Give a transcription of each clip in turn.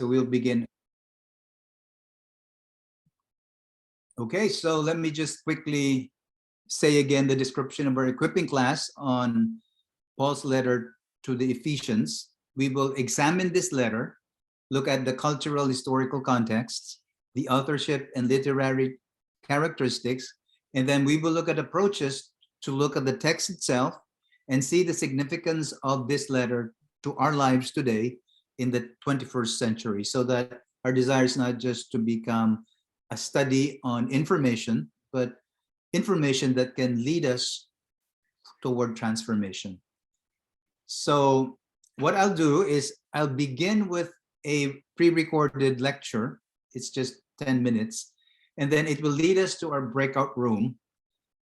So we'll begin. Okay, so let me just quickly say again the description of our equipping class on Paul's letter to the Ephesians. We will examine this letter, look at the cultural historical context, the authorship and literary characteristics, and then we will look at approaches to look at the text itself and see the significance of this letter to our lives today in the 21st century, so that our desire is not just to become a study on information, but information that can lead us toward transformation. So what I'll do is I'll begin with a pre-recorded lecture. It's just 10 minutes, and then it will lead us to our breakout room.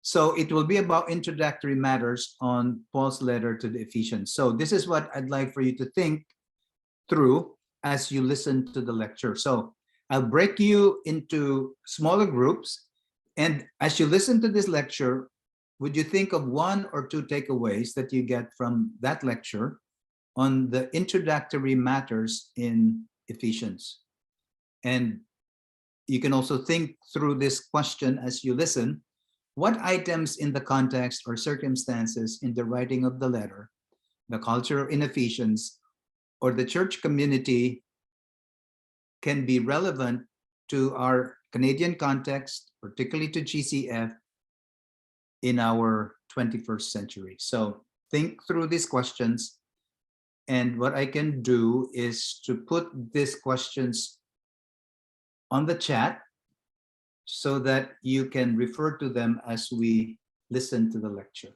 So it will be about introductory matters on Paul's letter to the Ephesians. So this is what I'd like for you to think through as you listen to the lecture. So I'll break you into smaller groups, and as you listen to this lecture, would you think of one or two takeaways that you get from that lecture on the introductory matters in Ephesians? And you can also think through this question as you listen. What items in the context or circumstances in the writing of the letter, the culture in Ephesians, or the church community can be relevant to our Canadian context, particularly to GCF, in our 21st century? So think through these questions. And what I can do is to put these questions on the chat so that you can refer to them as we listen to the lecture.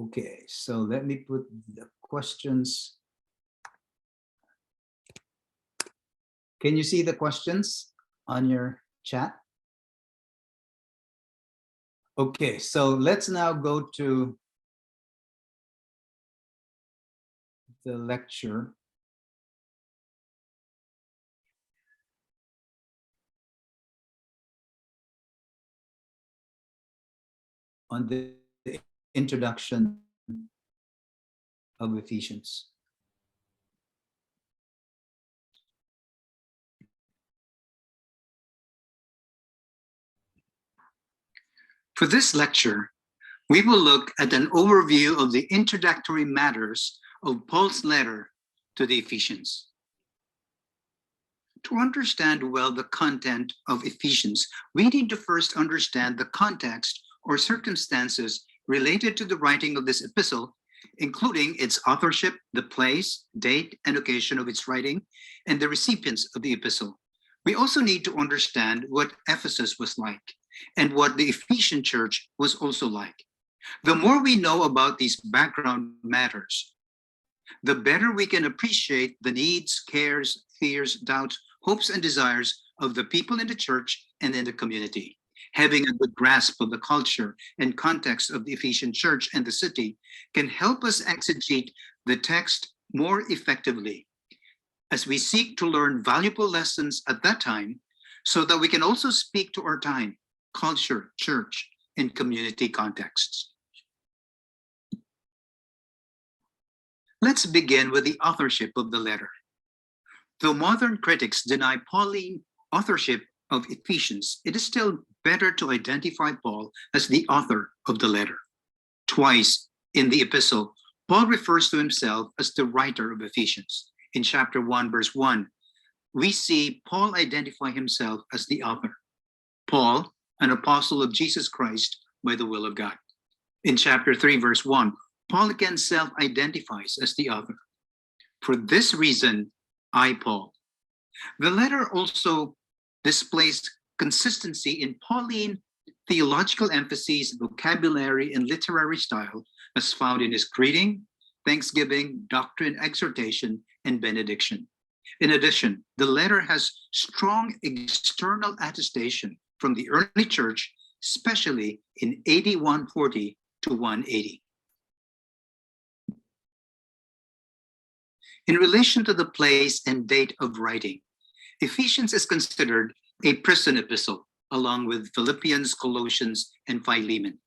Okay, so let me put the questions. Can you see the questions on your chat? Okay, so let's now go to the lecture. On the introduction of Ephesians. For this lecture, we will look at an overview of the introductory matters of Paul's letter to the Ephesians. To understand well the content of Ephesians, we need to first understand the context or circumstances related to the writing of this epistle, including its authorship, the place, date, and occasion of its writing, and the recipients of the epistle. We also need to understand what Ephesus was like and what the Ephesian church was also like. The more we know about these background matters, the better we can appreciate the needs, cares, fears, doubts, hopes, and desires of the people in the church and in the community. Having a good grasp of the culture and context of the Ephesian church and the city can help us exegete the text more effectively as we seek to learn valuable lessons at that time, so that we can also speak to our time, culture, church, and community contexts. Let's begin with the authorship of the letter. Though modern critics deny Pauline authorship of Ephesians, it is still better to identify Paul as the author of the letter. Twice in the epistle, Paul refers to himself as the writer of Ephesians. In chapter 1, verse 1, we see Paul identify himself as the author. Paul, an apostle of Jesus Christ by the will of God. In chapter 3, verse 1, Paul again self-identifies as the author. For this reason, I, Paul. The letter also displays consistency in Pauline theological emphases, vocabulary, and literary style as found in his greeting, thanksgiving, doctrine, exhortation, and benediction. In addition, the letter has strong external attestation from the early church, especially in AD 140 to 180. In relation to the place and date of writing, Ephesians is considered a prison epistle along with Philippians, Colossians, and Philemon.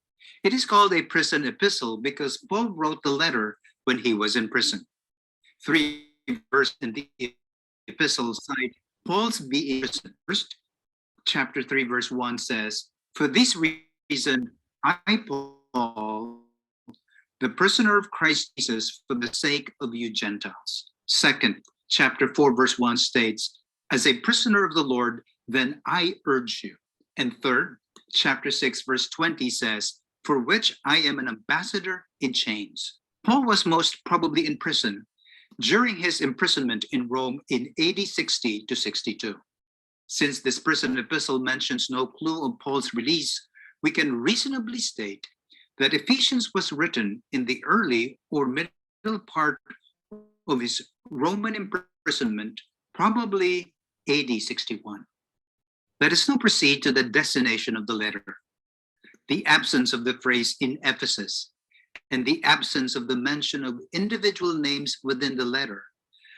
It is called a prison epistle because Paul wrote the letter when he was in prison. 3 verses in the epistle cite Paul's being in prison. First, chapter 3, verse 1 says, "For this reason, I, Paul, the prisoner of Christ Jesus, for the sake of you Gentiles." Second, chapter 4, verse 1 states, "As a prisoner of the Lord, then I urge you." And third, chapter 6, verse 20 says, "For which I am an ambassador in chains." Paul was most probably in prison during his imprisonment in Rome in AD 60 to 62. Since this prison epistle mentions no clue of Paul's release, we can reasonably state that Ephesians was written in the early or middle part of his Roman imprisonment, probably AD 61. Let us now proceed to the destination of the letter. The absence of the phrase "in Ephesus" and the absence of the mention of individual names within the letter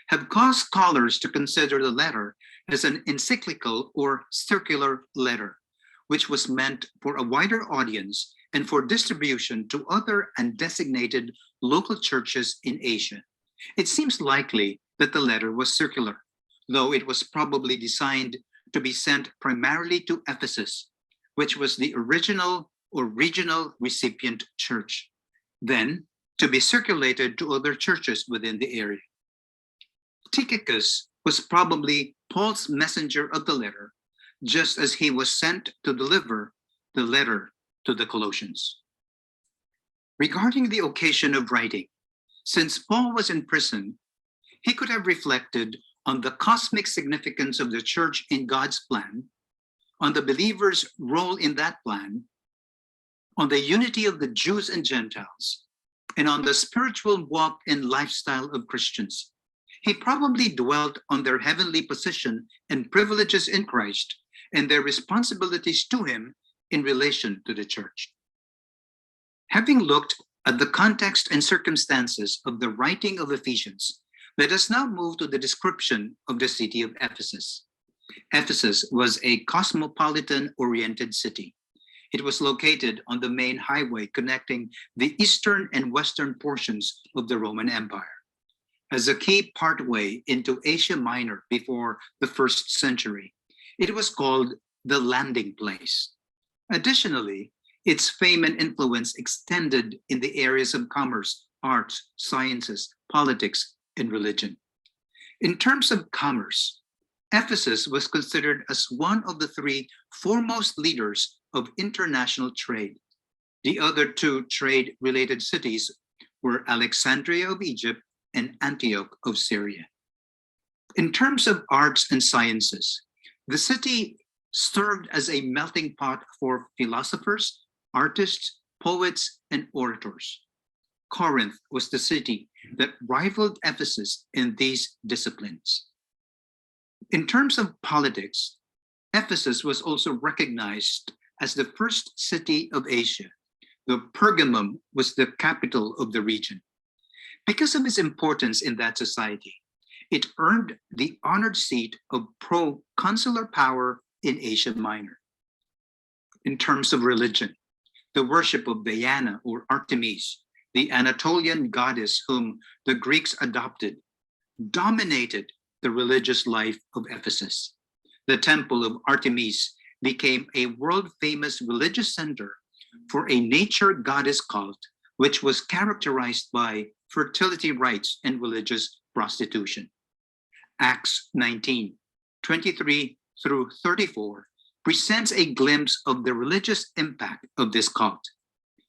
have caused scholars to consider the letter as an encyclical or circular letter, which was meant for a wider audience and for distribution to other undesignated local churches in Asia. It seems likely that the letter was circular, though it was probably designed to be sent primarily to Ephesus, which was the original or regional recipient church, then to be circulated to other churches within the area. Tychicus was probably Paul's messenger of the letter, just as he was sent to deliver the letter to the Colossians. Regarding the occasion of writing, since Paul was in prison, he could have reflected on the cosmic significance of the church in God's plan, on the believers' role in that plan, on the unity of the Jews and Gentiles, and on the spiritual walk and lifestyle of Christians. He probably dwelt on their heavenly position and privileges in Christ and their responsibilities to him in relation to the church. Having looked at the context and circumstances of the writing of Ephesians, let us now move to the description of the city of Ephesus. Ephesus was a cosmopolitan-oriented city. It was located on the main highway connecting the eastern and western portions of the Roman Empire. As a key partway into Asia Minor before the 1st century, it was called the landing place. Additionally, its fame and influence extended in the areas of commerce, arts, sciences, politics, and religion. In terms of commerce, Ephesus was considered as one of the 3 foremost leaders of international trade. The other 2 trade-related cities were Alexandria of Egypt and Antioch of Syria. In terms of arts and sciences, the city served as a melting pot for philosophers, artists, poets, and orators. Corinth was the city that rivaled Ephesus in these disciplines. In terms of politics, Ephesus was also recognized as the first city of Asia, though Pergamum was the capital of the region. Because of its importance in that society, it earned the honored seat of proconsular power in Asia Minor. In terms of religion, the worship of Diana or Artemis, the Anatolian goddess whom the Greeks adopted, dominated the religious life of Ephesus. The temple of Artemis became a world-famous religious center for a nature goddess cult, which was characterized by fertility rites and religious prostitution. Acts 19, 23 through 34 presents a glimpse of the religious impact of this cult.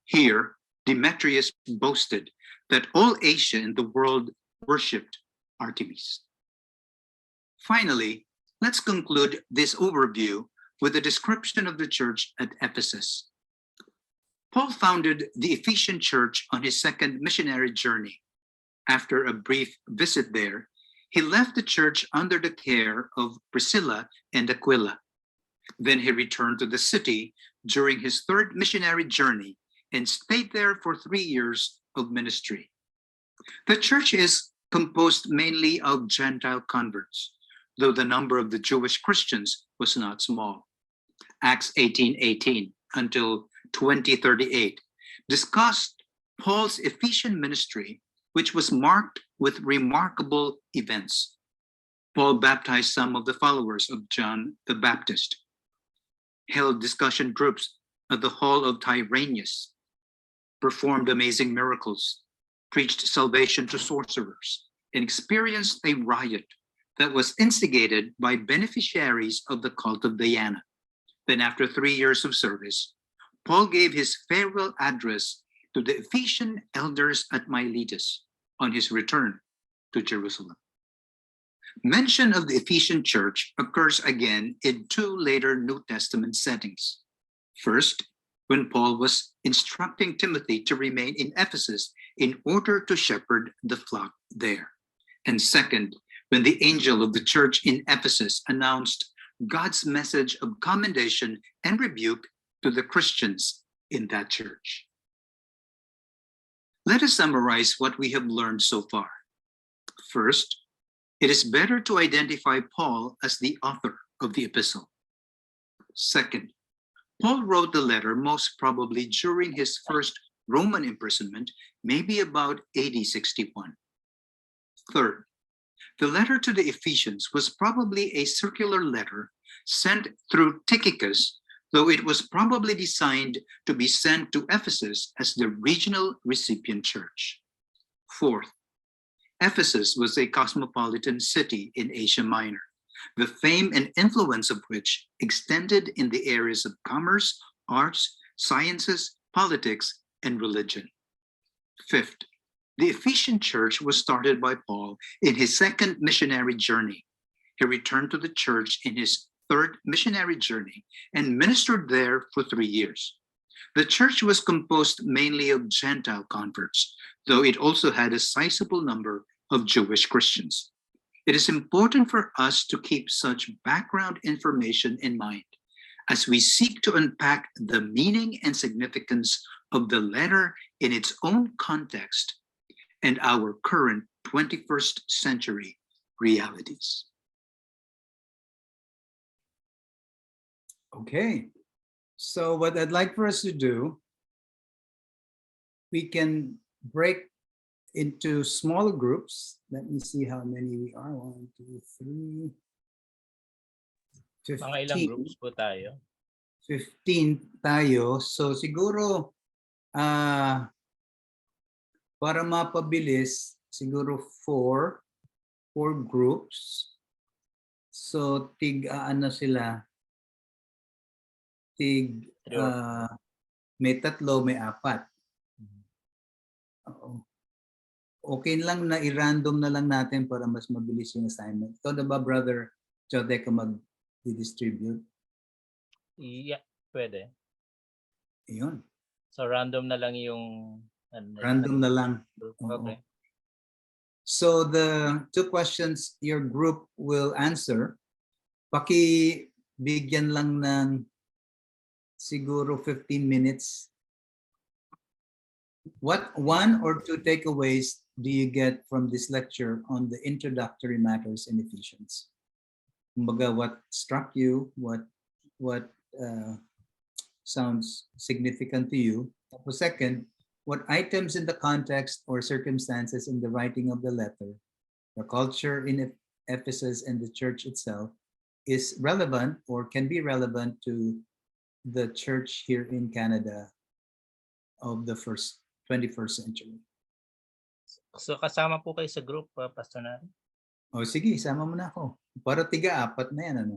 Here, Demetrius boasted that all Asia and the world worshipped Artemis. Finally, let's conclude this overview with a description of the church at Ephesus. Paul founded the Ephesian church on his second missionary journey. After a brief visit there, he left the church under the care of Priscilla and Aquila. Then he returned to the city during his third missionary journey and stayed there for 3 years of ministry. The church is composed mainly of Gentile converts, though the number of the Jewish Christians was not small. Acts 18:18 until 20:38, discussed Paul's Ephesian ministry, which was marked with remarkable events. Paul baptized some of the followers of John the Baptist, held discussion groups at the Hall of Tyrannus, performed amazing miracles, preached salvation to sorcerers, and experienced a riot that was instigated by beneficiaries of the cult of Diana. Then, after 3 years of service, Paul gave his farewell address to the Ephesian elders at Miletus on his return to Jerusalem. Mention of the Ephesian church occurs again in two later New Testament settings. First, when Paul was instructing Timothy to remain in Ephesus in order to shepherd the flock there. And second, when the angel of the church in Ephesus announced God's message of commendation and rebuke to the Christians in that church. Let us summarize what we have learned so far. First, it is better to identify Paul as the author of the epistle. Second, Paul wrote the letter most probably during his first Roman imprisonment, maybe about AD 61. Third, the letter to the Ephesians was probably a circular letter sent through Tychicus, though it was probably designed to be sent to Ephesus as the regional recipient church. Fourth, Ephesus was a cosmopolitan city in Asia Minor, the fame and influence of which extended in the areas of commerce, arts, sciences, politics, and religion. Fifth, the Ephesian church was started by Paul in his second missionary journey. He returned to the church in his third missionary journey and ministered there for 3 years. The church was composed mainly of Gentile converts, though it also had a sizable number of Jewish Christians. It is important for us to keep such background information in mind as we seek to unpack the meaning and significance of the letter in its own context and our current 21st century realities. Okay, so what I'd like for us to do, we can break into smaller groups. Let me see how many we are. 1, 2, 3, 15. Mga ilang groups po tayo? 15 tayo. So siguro, para mapabilis, siguro 4 groups. So ano sila? May 3, may 4. Oo. Okay lang na i-random na lang natin para mas mabilis yung assignment. Ito na ba, Brother Jode, ka mag-distribute? Yeah, pwede. Ayun. So random na lang yung... Random na lang. Okay. So the 2 questions your group will answer, pakibigyan lang ng siguro 15 minutes. What 1 or 2 takeaways do you get from this lecture on the introductory matters in Ephesians? Kumbaga, what struck you, what sounds significant to you? Tapos second, what items in the context or circumstances in the writing of the letter, the culture in Ephesus and the church itself, is relevant or can be relevant to the church here in Canada of the 21st century. So kasama po kayo sa group, Pastor Narry? O sige, sama mo na ako. Para 3-4 na yan, ano?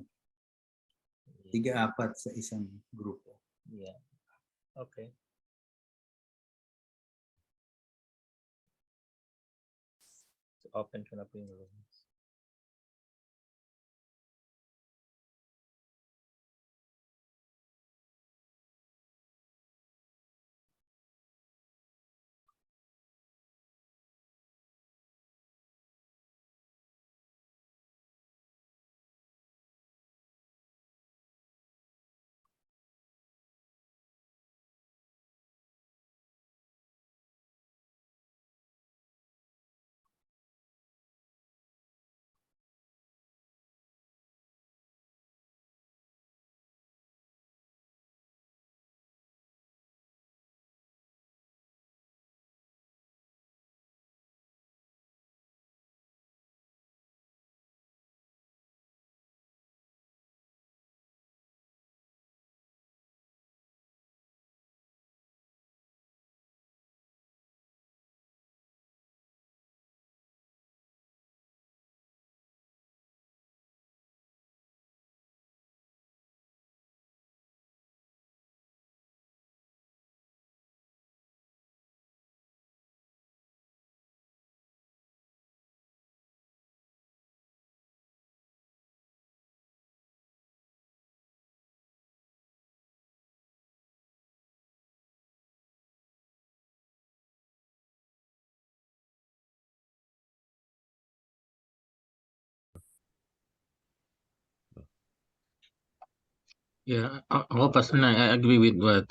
3-4 sa isang grupo. Yeah. Okay. So open ko na po yung rooms. Yeah, ako personally, I agree with what